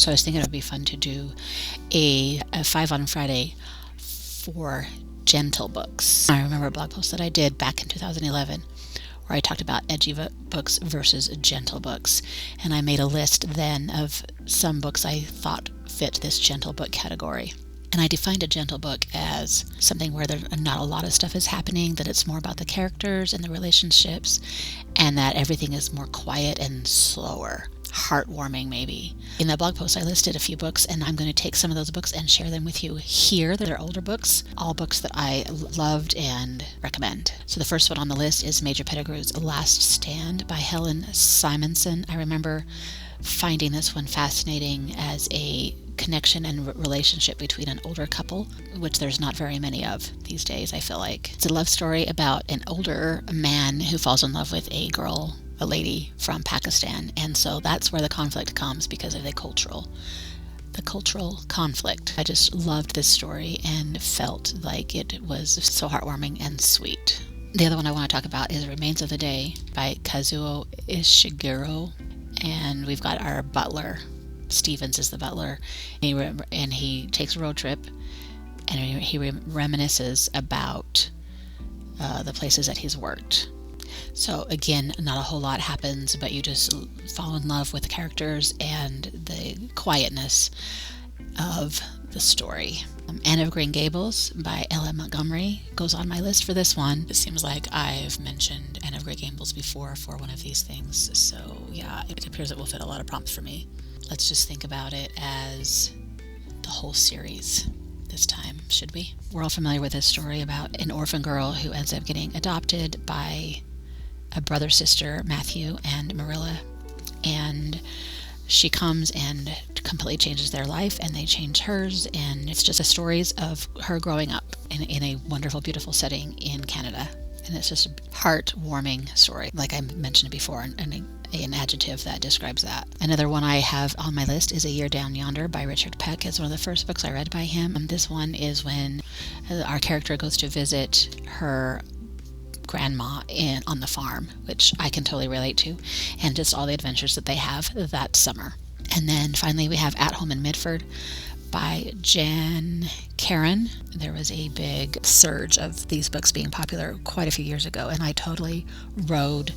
So I was thinking it would be fun to do a 5 on Friday for gentle books. I remember a blog post that I did back in 2011 where I talked about edgy books versus gentle books. And I made a list then of some books I thought fit this gentle book category. And I defined a gentle book as something where not a lot of stuff is happening, that it's more about the characters and the relationships, and that everything is more quiet and slower. Heartwarming, maybe. In that blog post, I listed a few books, and I'm going to take some of those books and share them with you here. They're older books, all books that I loved and recommend. So the first one on the list is Major Pettigrew's Last Stand by Helen Simonson. I remember finding this one fascinating as a connection and relationship between an older couple, which there's not very many of these days, I feel like. It's a love story about an older man who falls in love with a lady from Pakistan, and so that's where the conflict comes because of the cultural conflict. I just loved this story and felt like it was so heartwarming and sweet. The other one I want to talk about is Remains of the Day by Kazuo Ishiguro, and we've got our butler. Stevens is the butler, and he takes a road trip, and he reminisces about the places that he's worked. So again, not a whole lot happens, but you just fall in love with the characters and the quietness of the story. Anne of Green Gables by Ella Montgomery goes on my list for this one. It seems like I've mentioned Anne of Green Gables before for one of these things, so yeah, it appears it will fit a lot of prompts for me. Let's just think about it as the whole series this time, should we? We're all familiar with this story about an orphan girl who ends up getting adopted by a brother-sister, Matthew and Marilla, and she comes and completely changes their life, and they change hers, and it's just a stories of her growing up in a wonderful, beautiful setting in Canada. And it's just a heartwarming story, like I mentioned before, and an adjective that describes that. Another one I have on my list is A Year Down Yonder by Richard Peck. It's one of the first books I read by him. This one is when our character goes to visit her grandma on the farm, which I can totally relate to, and just all the adventures that they have that summer. And then finally we have At Home in Midford by Jan Karen. There was a big surge of these books being popular quite a few years ago, and I totally rode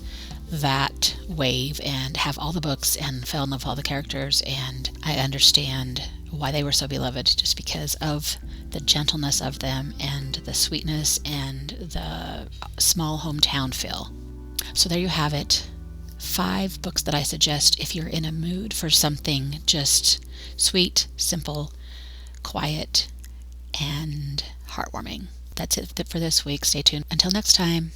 that wave and have all the books and fell in love with all the characters, and I understand why they were so beloved just because of the gentleness of them and the sweetness and the small hometown feel. So there you have it. 5 books that I suggest if you're in a mood for something just sweet, simple, quiet, and heartwarming. That's it for this week. Stay tuned. Until next time.